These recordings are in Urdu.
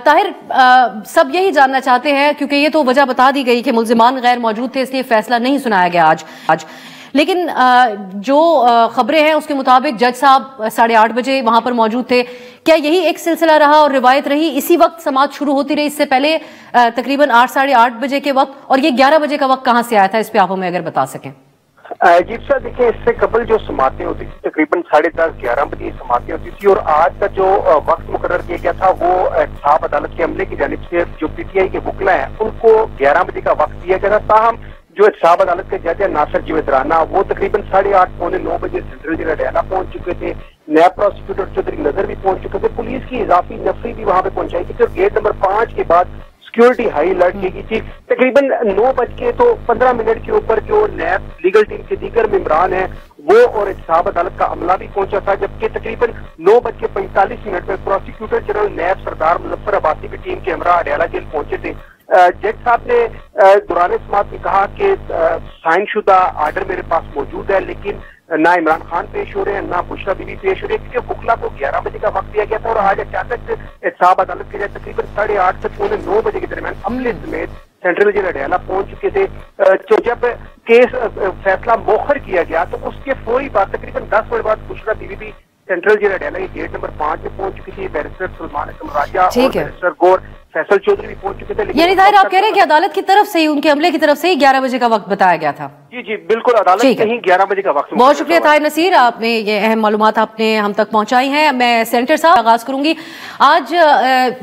طاہر سب یہی جاننا چاہتے ہیں کیونکہ یہ تو وجہ بتا دی گئی کہ ملزمان غیر موجود تھے اس لیے فیصلہ نہیں سنایا گیا آج، لیکن جو خبریں ہیں اس کے مطابق جج صاحب 8:30 بجے وہاں پر موجود تھے. کیا یہی ایک سلسلہ رہا اور روایت رہی اسی وقت سماعت شروع ہوتی رہی؟ اس سے پہلے تقریباً 8:30 بجے کے وقت، اور یہ 11 بجے کا وقت کہاں سے آیا تھا؟ اس پہ آپ ہمیں اگر بتا سکیں. جی سر دیکھیں، اس سے قبل جو سماعتیں ہوتی تھی تقریباً 10:30 11 بجے سماعتیں ہوتی تھی، اور آج کا جو وقت مقرر کیا گیا تھا وہ احتساب عدالت کے عملے کی جانب سے جو پی ٹی آئی کے وکلا ہیں ان کو 11 بجے کا وقت دیا گیا تھا. تاہم جو احتساب عدالت کے جج ناصر جاوید رانا وہ تقریباً 8:30 پونے 9 بجے سینٹرل جیل اڈیالہ پہنچ چکے تھے. نیب پروسیکیوٹر چودھری نظر بھی پہنچ چکے تھے. پولیس کی اضافی نفری بھی وہاں پہ پہنچائی گئی تھی اور گیٹ نمبر 5 کے بعد سیکیورٹی ہائی الرٹ کی گئی تھی. تقریباً 9:15 کے اوپر جو نیب لیگل ٹیم کے دیگر ممبران ہیں وہ اور احتساب عدالت کا عملہ بھی پہنچا تھا، جبکہ تقریباً 9:45 پہ پروسیکیوٹر جنرل نیب سردار مظفر عباسی کی ٹیم کے ہمراہ اڈیالہ جیل پہنچے تھے. جج صاحب نے دوران سماعت میں کہا کہ سائن شدہ آرڈر میرے پاس موجود ہے، لیکن نہ عمران خان پیش ہو رہے ہیں نہ بشرا بی بی پیش ہو رہی ہے، کیونکہ وکلا کو 11 بجے کا وقت دیا گیا تھا. اور آج اچانک احتساب عدالت کے تقریباً 8:30 سے پونے 9 بجے کے درمیان عملے سمیت سینٹرل جیل اڈیالہ پہنچ چکے تھے. تو جب کیس فیصلہ مؤخر کیا گیا تو اس کے فوری بعد تقریباً 10 منٹ بعد Bushra Bibi central jail Adiala کی گیٹ نمبر 5 میں پہنچ چکی تھی. بیرسٹر سلمان اکرم راجہ اور بیرسٹر گور فیصل چودھری بھی پہنچ چکے تھے. یعنی ظاہر آپ کہہ رہے ہیں کہ عدالت کی طرف سے ہی، ان کے عملے کی طرف سے ہی 11 بجے کا وقت بتایا گیا تھا؟ جی بالکل، عدالت سے ہی 11 بجے کا وقت. بہت شکریہ طاہر نصیر، آپ نے یہ اہم معلومات آپ نے ہم تک پہنچائی ہیں. میں سینیٹر صاحب آغاز کروں گی. آج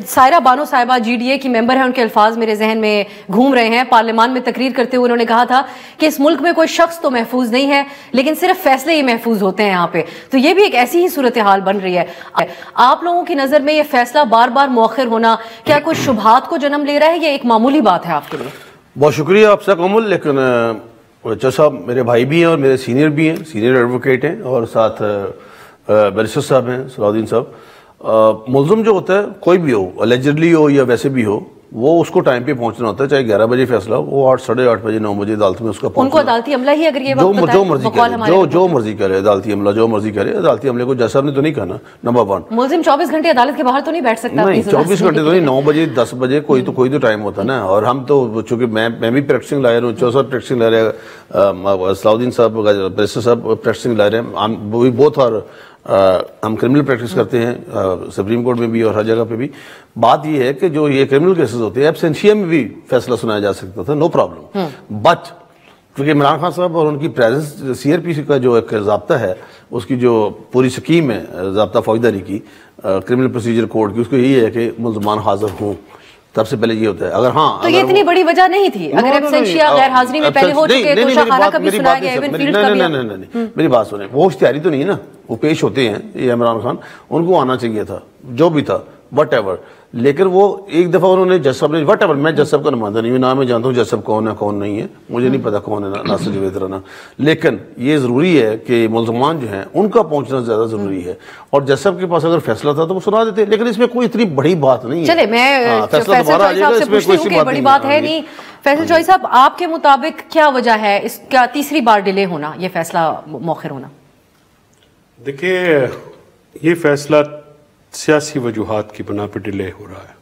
سائرہ بانو صاحبہ جی ڈی اے کی ممبر ہیں، ان کے الفاظ میرے ذہن میں گھوم رہے ہیں. پارلیمان میں تقریر کرتے ہوئے انہوں نے کہا تھا کہ اس ملک میں کوئی شخص تو محفوظ نہیں ہے لیکن صرف فیصلے ہی محفوظ ہوتے ہیں یہاں پہ. تو یہ بھی ایک ایسی ہی صورتحال بن رہی ہے. آپ لوگوں کی نظر میں یہ فیصلہ بار بار مؤخر ہونا کیا کوئی شبہات کو جنم لے رہا ہے یا ایک معمولی بات ہے آپ کے لیے؟ بہت شکریہ آپ سے کومل. لیکن جج صاحب میرے بھائی بھی ہیں اور میرے سینئر بھی ہیں، سینئر ایڈوکیٹ ہیں، اور ساتھ بیرسٹر صاحب ہیں صلاح الدین صاحب. ملزم جو ہوتا ہے کوئی بھی ہو، الیجڈلی ہو یا ویسے بھی ہو، وہ اس کو ٹائم پہ پہنچنا ہوتا ہے. چاہے 11 بجے فیصلہ وہ 8 8:30 بجے 9 بجے عدالت میں اس کا ان کو عدالتی عملہ ہی اگر یہ وقت جو مرضی کرے، جو مرضی کرے عدالتی عملہ جو مرضی کرے. عدالتی عملے کو جج صاحب نے تو نہیں کہنا. نمبر 1 ملزم 24 گھنٹے عدالت کے باہر تو نہیں بیٹھ سکتا؟ نہیں 24 گھنٹے تو نہیں، 9 بجے 10 بجے کوئی تو ٹائم ہوتا ہے نا. اور ہم تو چونکہ میں بھی پریکٹسنگ لائر ہوں، صاحب پریکٹسنگ لائر ہے، صلاح الدین صاحب بیرسٹر صاحب پریکٹسنگ لائر ہیں. وہ بہت، اور ہم کرمنل پریکٹس کرتے ہیں سپریم کورٹ میں بھی اور ہر جگہ پہ بھی. بات یہ ہے کہ جو یہ کرمنل کیسز ہوتے ہیں ایبسینشیا میں بھی فیصلہ سنایا جا سکتا تھا، نو پرابلم. بٹ کیونکہ عمران خان صاحب اور ان کی پریزنس، سی آر پی سی کا جو ایک ضابطہ ہے، اس کی جو پوری سکیم ہے ضابطہ فوجداری کی، کرمنل پروسیجر کوڈ کی، اس کو یہی ہے کہ ملزمان حاضر ہوں. سب سے پہلے یہ ہوتا ہے. اگر تو یہ اتنی بڑی وجہ نہیں تھی اگر ایبسینشیا غیر حاضری میں پہلے ہو چکے تو شاہخانہ کا بھی سنایا گیا، ایون فیلڈ کا بھی. نہیں میری بات سنیں، وہ اشتہاری تو نہیں ہے نا، وہ پیش ہوتے ہیں. یہ عمران خان ان کو آنا چاہیے تھا جو بھی تھا وٹ ایور. لیکن وہ ایک دفعہ انہوں نے جج صاحب نے وٹ ایور، میں جج صاحب کا نمائندہ نہیں ہوں، نہ میں جانتا ہوں جج صاحب کون ہے کون نہیں ہے، مجھے نہیں پتا کون ہے ناصر جاوید رانا. لیکن یہ ضروری ہے کہ ملزمان جو ہیں ان کا پہنچنا زیادہ ضروری ہے. اور جج صاحب کے پاس اگر فیصلہ تھا تو وہ سنا دیتے. لیکن اس میں کوئی اتنی بڑی بات نہیں ہے. چلے میں فیصل چوہی صاحب سے پوچھتی ہوں کہ بڑی بات ہے نہیں. فیصل چوہی صاحب آپ کے مطابق کیا وجہ ہے اس کا تیسری بار ڈیلے ہونا، یہ فیصلہ مؤخر ہونا؟ دیکھیے یہ فیصلہ سیاسی وجوہات کی بنا پر ڈیلے ہو رہا ہے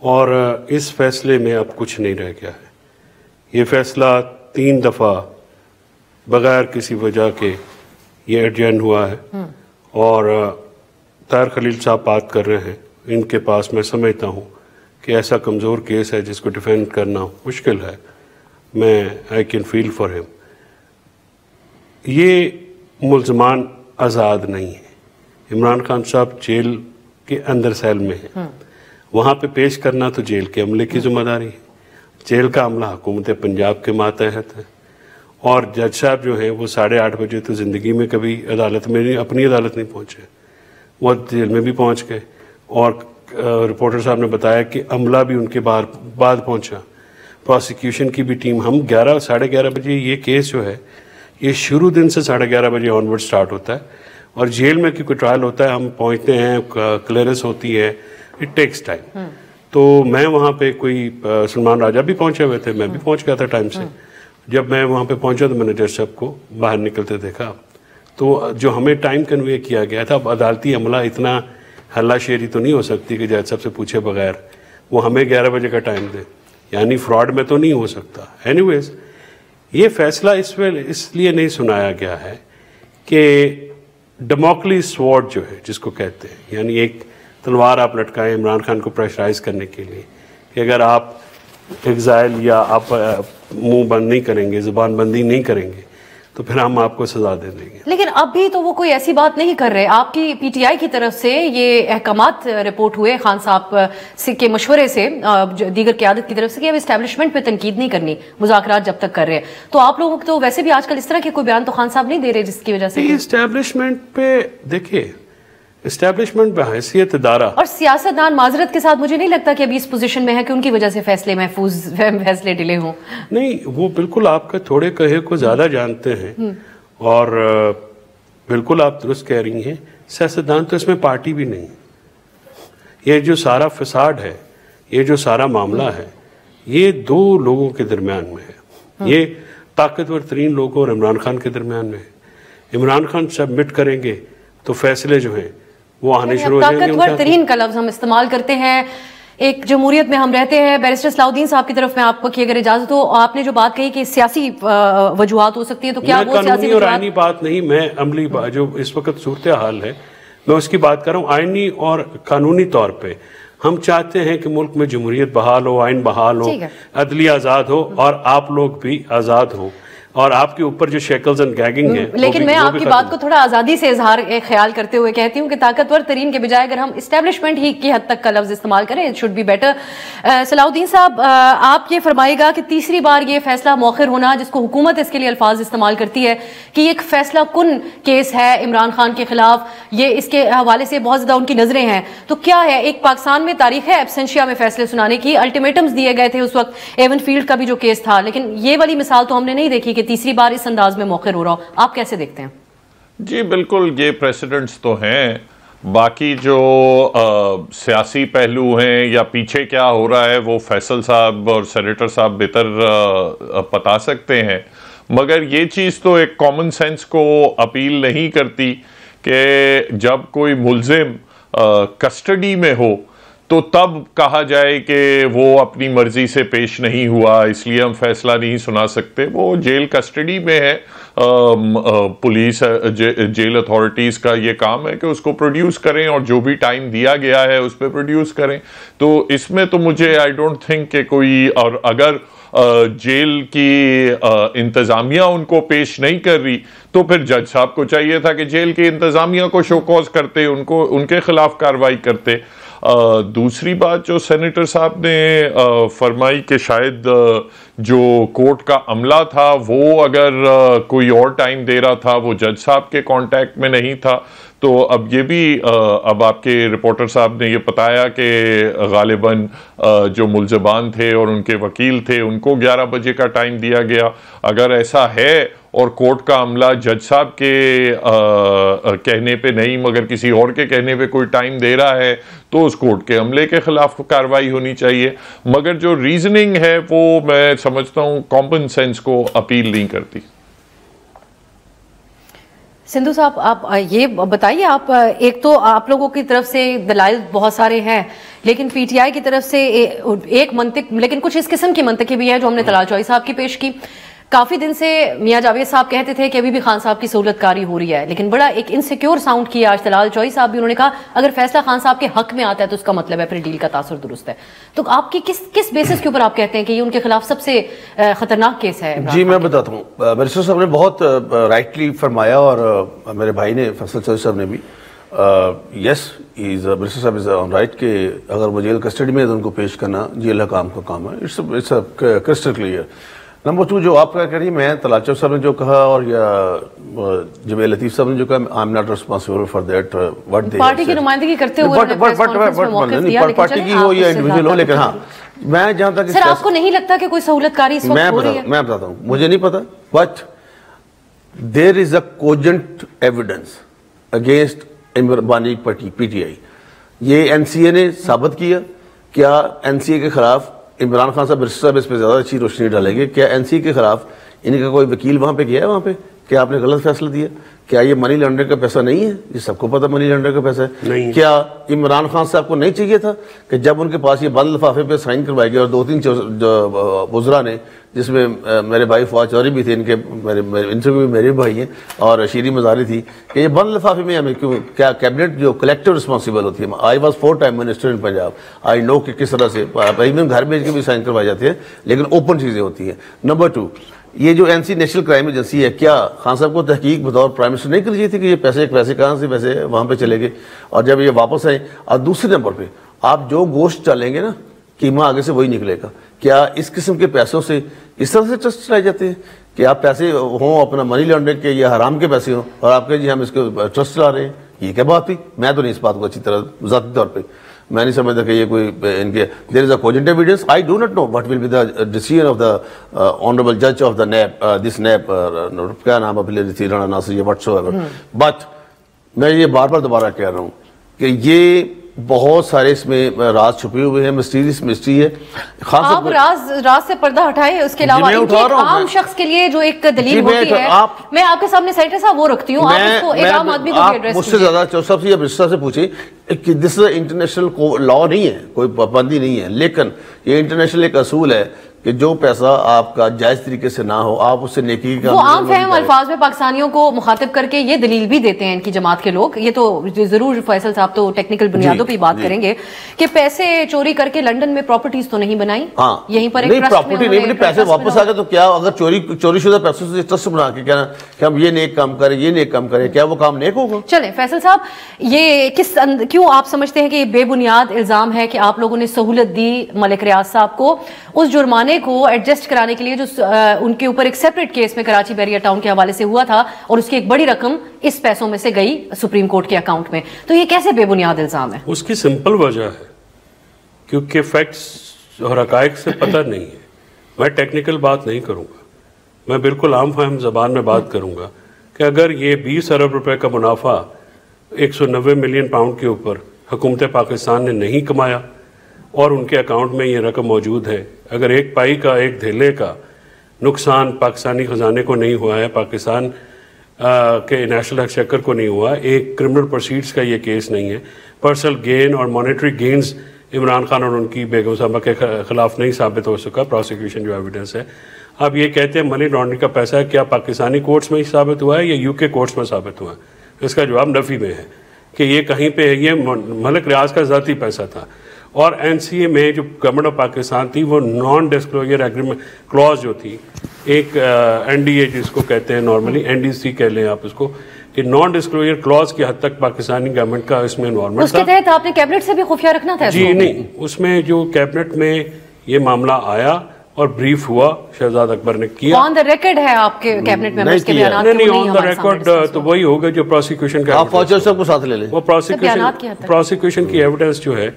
اور اس فیصلے میں اب کچھ نہیں رہ گیا ہے. یہ فیصلہ 3 دفعہ بغیر کسی وجہ کے یہ ایڈجرن ہوا ہے اور طاہر خلیل صاحب بات کر رہے ہیں. ان کے پاس میں سمجھتا ہوں کہ ایسا کمزور کیس ہے جس کو ڈیفینڈ کرنا مشکل ہے. میں آئی کین فیل فار ہم. یہ ملزمان آزاد نہیں ہیں. عمران خان صاحب جیل کے اندر سیل میں ہیں، وہاں پہ پیش کرنا تو جیل کے عملے کی ذمہ داری ہے. جیل کا عملہ حکومت پنجاب کے ماتحت ہے اور جج صاحب جو ہیں وہ 8:30 بجے تو زندگی میں کبھی عدالت میں اپنی عدالت نہیں پہنچے، وہ جیل میں بھی پہنچ گئے. اور رپورٹر صاحب نے بتایا کہ عملہ بھی ان کے بعد پہنچا، پروسیکیوشن کی بھی ٹیم. ہم 11:30 بجے یہ کیس جو ہے یہ شروع دن سے 11:30 بجے آن ورڈ سٹارٹ ہوتا ہے اور جیل میں کوئی ٹرائل ہوتا ہے ہم پہنچتے ہیں، کلیئرنس ہوتی ہے، اٹ ٹیکس ٹائم. تو میں وہاں پہ کوئی سلمان راجہ بھی پہنچے ہوئے تھے، میں بھی پہنچ گیا تھا ٹائم سے. جب میں وہاں پہ پہنچا تو میں نے جج صاحب کو باہر نکلتے دیکھا. تو جو ہمیں ٹائم کنوے کیا گیا تھا، اب عدالتی عملہ اتنا ہلا شیری تو نہیں ہو سکتی کہ جج صاحب سے پوچھے بغیر وہ ہمیں 11 بجے کا ٹائم دے، یعنی فراڈ میں تو نہیں ہو سکتا. اینی ویز یہ فیصلہ اس لیے نہیں سنایا گیا ہے کہ ڈیموکریسی سوارڈ جو ہے جس کو کہتے ہیں، یعنی ایک تلوار آپ لٹکائیں عمران خان کو پریشرائز کرنے کے لیے کہ اگر آپ ایگزائل یا آپ منہ بند نہیں کریں گے، زبان بندی نہیں کریں گے تو پھر ہم آپ کو سزا دے دیں گے. لیکن اب بھی تو وہ کوئی ایسی بات نہیں کر رہے. آپ کی پی ٹی آئی کی طرف سے یہ احکامات رپورٹ ہوئے خان صاحب کے مشورے سے دیگر قیادت کی طرف سے کہ اب اسٹیبلشمنٹ پہ تنقید نہیں کرنی مذاکرات جب تک کر رہے ہیں. تو آپ لوگوں تو ویسے بھی آج کل اس طرح کے کوئی بیان تو خان صاحب نہیں دے رہے جس کی وجہ سے اسٹیبلشمنٹ پہ دیکھیں، اسٹیبلشمنٹ بحیثیت ادارہ اور سیاستدان معذرت کے ساتھ مجھے نہیں لگتا کہ ابھی اس پوزیشن میں ہے کہ ان کی وجہ سے فیصلے محفوظ فیصلے ڈیلے ہوں. نہیں، وہ بالکل آپ کا تھوڑے کہے کو زیادہ جانتے ہیں اور بالکل آپ درست کہہ رہی ہیں. سیاستدان تو اس میں پارٹی بھی نہیں. یہ جو سارا فساد ہے، یہ جو سارا معاملہ ہے، یہ دو لوگوں کے درمیان میں ہے. یہ طاقتور ترین لوگوں اور عمران خان کے درمیان میں ہے. عمران خان سبمٹ کریں گے تو فیصلے جو ہیں وہ آنے شروع ہو جائیں گے. طاقتور ترین کا لفظ ہم استعمال کرتے ہیں، ایک جمہوریت میں ہم رہتے ہیں. بیرسٹر صلاح الدین صاحب کی طرف میں آپ کو کہ اگر اجازت ہو، آپ نے جو بات کہی کہ سیاسی وجوہات ہو سکتی ہیں، تو کیا وہ قانونی اور آئینی بات نہیں، میں عملی جو اس وقت صورتحال ہے میں اس کی بات کر رہا ہوں. آئینی اور قانونی طور پہ ہم چاہتے ہیں کہ ملک میں جمہوریت بحال ہو، آئین بحال ہو، عدلیہ آزاد ہو اور آپ لوگ بھی آزاد ہوں اور آپ کے اوپر جو شیکلز اینڈ گیگنگ ہے. لیکن میں آپ کی بات کو تھوڑا آزادی سے اظہار خیال کرتے ہوئے کہتی ہوں کہ طاقتور ترین کے بجائے اگر ہم اسٹیبلشمنٹ ہی کی حد تک کا لفظ استعمال کریں اٹ شوڈ بی بیٹر. صلاح الدین صاحب، آپ یہ فرمائے گا کہ تیسری بار یہ فیصلہ مؤخر ہونا، جس کو حکومت اس کے لیے الفاظ استعمال کرتی ہے کہ یہ ایک فیصلہ کن کیس ہے عمران خان کے خلاف، یہ اس کے حوالے سے بہت زیادہ ان کی نظریں ہیں، تو کیا ہے ایک پاکستان میں تاریخ ہے ایبسنشیا میں فیصلے سنانے کی؟ الٹیمیٹمز دیے گئے تھے اس وقت، ایون فیلڈ کا بھی جو کیس تھا، لیکن یہ والی مثال تو ہم نے نہیں دیکھی کہ تیسری بار اس انداز میں موخر ہو رہا ہو. آپ کیسے دیکھتے ہیں؟ جی بالکل، یہ پریسیڈنٹس تو ہیں. باقی جو سیاسی پہلو ہیں یا پیچھے کیا ہو رہا ہے وہ فیصل صاحب اور سینیٹر صاحب بہتر بتا سکتے ہیں، مگر یہ چیز تو ایک کامن سینس کو اپیل نہیں کرتی کہ جب کوئی ملزم کسٹڈی میں ہو تو تب کہا جائے کہ وہ اپنی مرضی سے پیش نہیں ہوا اس لیے ہم فیصلہ نہیں سنا سکتے. وہ جیل کسٹڈی میں ہے، پولیس جیل اتھارٹیز کا یہ کام ہے کہ اس کو پروڈیوس کریں اور جو بھی ٹائم دیا گیا ہے اس پہ پروڈیوس کریں. تو اس میں تو مجھے آئی ڈونٹ تھنک کہ کوئی، اور اگر جیل کی انتظامیہ ان کو پیش نہیں کر رہی تو پھر جج صاحب کو چاہیے تھا کہ جیل کی انتظامیہ کو شو کوز کرتے، ان کے خلاف کارروائی کرتے. دوسری بات جو سینیٹر صاحب نے فرمائی کہ شاید جو کورٹ کا عملہ تھا وہ اگر کوئی اور ٹائم دے رہا تھا، وہ جج صاحب کے کانٹیکٹ میں نہیں تھا، تو اب یہ بھی اب آپ کے رپورٹر صاحب نے یہ بتایا کہ غالباً جو ملزمان تھے اور ان کے وکیل تھے ان کو 11 بجے کا ٹائم دیا گیا. اگر ایسا ہے اور کورٹ کا عملہ جج صاحب کے کہنے پہ نہیں مگر کسی اور کے کہنے پہ کوئی ٹائم دے رہا ہے تو اس کورٹ کے عملے کے خلاف کارروائی ہونی چاہیے. مگر جو ریزننگ ہے وہ میں سمجھتا ہوں کامن سینس کو اپیل نہیں کرتی. سندھو صاحب، آپ یہ بتائیے، آپ ایک تو آپ لوگوں کی طرف سے دلائل بہت سارے ہیں لیکن پی ٹی آئی کی طرف سے ایک منطق، لیکن کچھ اس قسم کی منطقیں بھی ہیں جو ہم نے طلال چوئی صاحب کی پیش کی. کافی دن سے میاں جاوید صاحب کہتے تھے کہ ابھی بھی خان صاحب کی سہولت کاری ہو رہی ہے، لیکن بڑا ایک انسیکیور ساؤنڈ کیا آج طلال چوئی صاحب بھی. انہوں نے کہا اگر فیصلہ خان صاحب کے حق میں آتا ہے تو اس کا مطلب ہے پھر ڈیل کا تاثر درست ہے. تو آپ کی کس بیسس کے اوپر آپ کہتے ہیں کہ یہ ان کے خلاف سب سے خطرناک کیس ہے؟ جی میں بتاتا ہوں، بیرسٹر صاحب نے بہت رائٹلی فرمایا اور میرے بھائی نے فیصل چوئی صاحب نے بھی، یس بیرسٹر صاحب از آن رائٹ کہ اگر وہ جیل کسٹڈی میں ہے تو ان کو پیش کرنا جیل حکام کا کام ہے. It's crystal clear. نمبر 2 جو آپ کہہ رہی ہیں، میں طلال چوئی صاحب نے جو کہا اور یا جمیل لطیف صاحب نے جو کہا، I am not responsible for that what they party کی نمائندگی کرتے ہوئے پارٹی کی ہو یا انڈیویجول ہو، لیکن ہاں میں جہاں تک سر آپ کو نہیں لگتا کہ کوئی سہولت کاری اس وقت ہو رہی ہے؟ میں بتاتا ہوں، مجھے نہیں پتا، but there is a cogent evidence against بانی پی ٹی آئی. یہ این سی اے نے ثابت کیا. کیا این سی اے کے خلاف عمران خان صاحب بیرسٹر صاحب اس پہ زیادہ اچھی روشنی ڈالیں گے، کیا این سی کے خلاف ان کا کوئی وکیل وہاں پہ گیا ہے وہاں پہ کہ آپ نے غلط فیصلہ دیا؟ کیا یہ منی لانڈرنگ کا پیسہ نہیں ہے؟ یہ سب کو پتہ منی لانڈرنگ کا پیسہ ہے. کیا عمران خان صاحب کو نہیں چاہیے تھا کہ جب ان کے پاس یہ بند لفافے پہ سائن کروائے گئے اور 2-3 وزراء نے، جس میں میرے بھائی فواد چودھری بھی تھے، ان سے بھی میرے بھائی ہیں، اور شیریں مزاری تھی، کہ یہ بند لفافے میں ہمیں کیوں، کیا کیبنٹ جو کلیکٹیو رسپانسبل ہوتی ہے. I was 4 time minister in Punjab, I know کہ کس طرح سے ایون گھر بھیج کے بھی سائن کروائے جاتے ہیں، لیکن اوپن چیزیں ہوتی ہیں. نمبر 2، یہ جو N C National Crime Agency ہے، کیا خان صاحب کو تحقیق بطور پرائم منسٹر نہیں کرنی چاہیے تھی کہ یہ پیسے کہاں سے ویسے وہاں پہ چلے گئے، اور جب یہ واپس آئے؟ اور دوسرے نمبر پہ آپ جو گوشت ڈالیں گے نا، قیمہ آگے سے وہی نکلے گا. کیا اس قسم کے پیسوں سے اس طرح سے ٹرسٹ چلائے جاتے ہیں کہ آپ پیسے ہوں اپنا منی لانڈرنگ کے یا حرام کے پیسے ہوں، اور آپ کہیں جی ہم اس کو ٹرسٹ چلا رہے ہیں؟ یہ کیا بات تھی؟ میں تو نہیں اس بات کو اچھی طرح ذاتی طور پہ میں نہیں سمجھتا کہ یہ کوئی ان کے there is a cogent evidence. I do not know what will be the decision of the honourable جج of the NAB, this NAB, کیا نام ہے، رانا ناصر، یہ وٹس ایور. بٹ میں یہ بار بار دوبارہ کہہ رہا ہوں کہ یہ بہت سارے اس میں راز چھپے ہوئے ہیں، مسٹیریس مسٹری ہے. آپ راز سے پردہ ہٹائے، اس کے علاوہ عام شخص کے لیے جو ایک دلیل ہوتی ہے، میں آپ کے سامنے سینیٹر صاحب وہ رکھتی ہوں، آپ اس کو ایک عام آدمی کو بھی ایڈریس مجھ سے زیادہ سب سے برسٹر سے پوچھیں کہ دس انٹرنیشنل لا نہیں ہے، کوئی پابندی نہیں ہے، لیکن یہ انٹرنیشنل ایک اصول ہے کہ جو پیسہ آپ کا جائز طریقے سے نہ ہو آپ اس سے نیکی کا. وہ عام فہم الفاظ میں پاکستانیوں کو مخاطب کر کے یہ دلیل بھی دیتے ہیں ان کی جماعت کے لوگ. یہ تو ضرور فیصل صاحب تو ٹیکنیکل بنیادوں پہ بات کریں گے کہ پیسے چوری کر کے لنڈن میں پراپرٹیز تو نہیں بنائی، یہیں پر ایک پراپرٹی نہیں بنی، پیسے واپس آ گئے، تو کیا اگر چوری شدہ پیسوں سے ٹرسٹ بنا کے کہنا کہ ہم یہ نیک کام کریں، یہ نیک کام کریں، کیا وہ کام نیک ہوگا؟ چلیں فیصل صاحب، یہ کیوں آپ سمجھتے ہیں کہ یہ بے بنیاد الزام ہے کہ آپ لوگوں نے سہولت دی ملک ریاض صاحب کو اس جرمانے کو ایڈجسٹ کرانے کے لیے جو ان کے اوپر ایک سیپریٹ کیس میں کراچی بیریا ٹاؤن کے حوالے سے ہوا تھا، اور اس کی ایک بڑی رقم اس پیسوں میں سے گئی سپریم کورٹ کے اکاؤنٹ میں، تو یہ کیسے بے بنیاد الزام ہے؟ اس کی سمپل وجہ ہے کیونکہ فیکٹس اور حقائق سے پتہ نہیں ہے. میں ٹیکنیکل بات نہیں کروں گا، میں بالکل عام فہم زبان میں بات کروں گا کہ اگر یہ 20 ارب روپے کا منافع 190 ملین پاؤنڈ کے اوپر حکومت پاکستان نے نہیں کمایا اور ان کے اکاؤنٹ میں یہ رقم موجود ہے، اگر ایک پائی کا، ایک دھیلے کا نقصان پاکستانی خزانے کو نہیں ہوا ہے، پاکستان کے نیشنل ایکسچیکر کو نہیں ہوا، ایک کرمنل پروسیڈز کا یہ کیس نہیں ہے، پرسنل گین اور مانیٹری گینز عمران خان اور ان کی بیگم صاحبہ کے خلاف نہیں ثابت ہو سکا، پروسیکیوشن جو ایویڈنس ہے. اب یہ کہتے ہیں منی لانڈرنگ کا پیسہ ہے، کیا پاکستانی کورٹس میں ہی ثابت ہوا ہے یا یو کے کورٹس میں ثابت ہوا ہے؟ اس کا جواب نفی میں ہے کہ یہ کہیں پہ یہ ملک ریاض کا ذاتی پیسہ تھا. اور این سی اے میں جو گورنمنٹ آف پاکستان تھی وہ نان ڈسکلوجر ایگریمنٹ کلاز جو تھی، ایک این ڈی اے جس کو کہتے ہیں نارملی، این ڈی سی کہہ لیں آپ اس کو، کہ نان ڈسکلوجر کلاز کی حد تک پاکستانی گورنمنٹ کا اس میں انوالومنٹ تھا. اس کے تحت آپ نے کیبنٹ سے بھی خفیہ رکھنا تھا؟ جی نہیں، اس میں جو کیبنٹ میں یہ معاملہ آیا اور بریف ہوا، شہزاد اکبر نے کیا. آن دا ریکارڈ ہے آپ کے کیبنٹ ممبرز کے بیانات؟ نہیں، آن دا ریکارڈ تو وہی ہوگا جو پروسیکیوشن کا، آپ فوجی صاحب کو ساتھ لے لیں. وہ پروسیکیوشن کی ایویڈنس جو ہے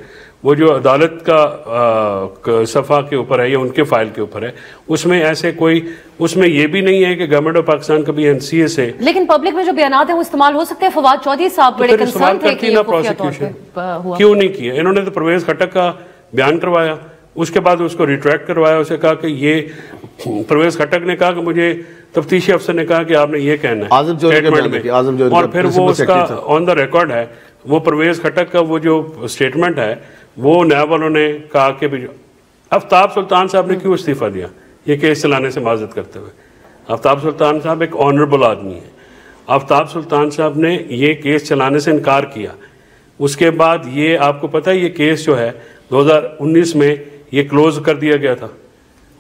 وہ جو عدالت کا صفحہ کے اوپر ہے یا ان کے فائل کے اوپر ہے، اس میں ایسے کوئی، اس میں یہ بھی نہیں ہے کہ گورنمنٹ آف پاکستان کبھی این سی اے سے، لیکن پبلک میں جو بیانات ہیں وہ استعمال ہو سکتے ہیں. فواد چودھری صاحب بڑے کنسرن تھے کہ یہ خفیہ طور پہ ہوا، کیوں نہیں کیا؟ انہوں نے تو پرویز خٹک کا بیان کروایا، اس کے بعد اس کو ریٹریکٹ کروایا، اسے کہا کہ یہ پرویز خٹک نے کہا کہ مجھے تفتیشی افسر نے کہا کہ آپ نے یہ کہنا ہے، اور پھر وہ اس کا آن دا ریکارڈ ہے. وہ پرویز خٹک کا وہ جو اسٹیٹمنٹ ہے وہ نیب والوں نے کہا کہ آفتاب سلطان صاحب نے کیوں استعفیٰ دیا یہ کیس چلانے سے معذرت کرتے ہوئے. آفتاب سلطان صاحب ایک آنریبل آدمی ہیں. آفتاب سلطان صاحب نے یہ کیس چلانے سے انکار کیا. اس کے بعد یہ آپ کو پتہ ہے یہ کیس جو ہے 2019 میں یہ کلوز کر دیا گیا تھا.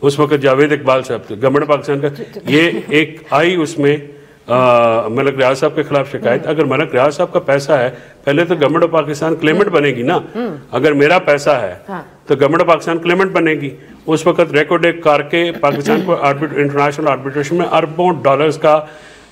اس وقت جاوید اقبال صاحب تھے گورنمنٹ پاکستان کا. یہ ایک آئی اس میں ملک ریاض صاحب کے خلاف شکایت. اگر ملک ریاض صاحب کا پیسہ ہے پہلے تو گورنمنٹ آف پاکستان کلیمنٹ بنے گی نا. اگر میرا پیسہ ہے تو گورنمنٹ آف پاکستان کلیمنٹ بنے گی. اس وقت ریکارڈ ایک کر کے پاکستان کو انٹرنیشنل آربیٹریشن میں اربوں ڈالرز کا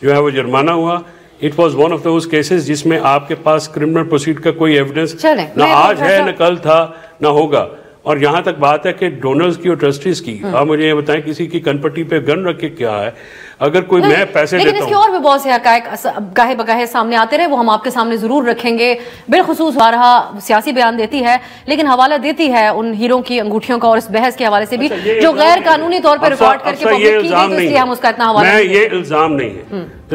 جو ہے وہ جرمانہ ہوا. It was one of those cases جس میں آپ کے پاس کرمنل پروسیڈ کا کوئی ایویڈنس نہ آج ہے نہ کل تھا نہ ہوگا. اور یہاں تک بات ہے کہ ڈونرز کی اور ٹرسٹیز کی، آپ مجھے یہ بتائیں کسی کی کن پٹی پہ گن رکھ کے کیا ہے؟ اگر کوئی میں پیسے لیکن دیتا اس کے ہوں، اور بھی بہت سے حقائق گاہے بگاہے سامنے آتے رہے، وہ ہم آپ کے سامنے ضرور رکھیں گے. بالخصوص بارہا سیاسی بیان دیتی ہے لیکن حوالہ دیتی ہے ان ہیروں کی انگوٹھیوں کا اور اس بحث کے حوالے سے بھی جو غیر قانونی طور پر ریکارڈ کر کے پبلک کی گئی، تو اس لیے ہم اس کا اتنا حوالہ میں یہ الزام نہیں ہے،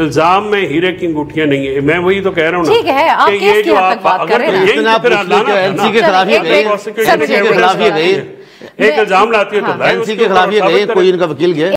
الزام میں ہیرے کی انگوٹھیاں نہیں ہے، میں وہی تو کہہ رہا ہوں نا. ٹھیک ہے، آپ کیس کی حد تک بات کر رہے ہیں. ایک الزام لاتی ہے تو ایک الزام لاتی ہے تو کوئی ان کا وکیل گیا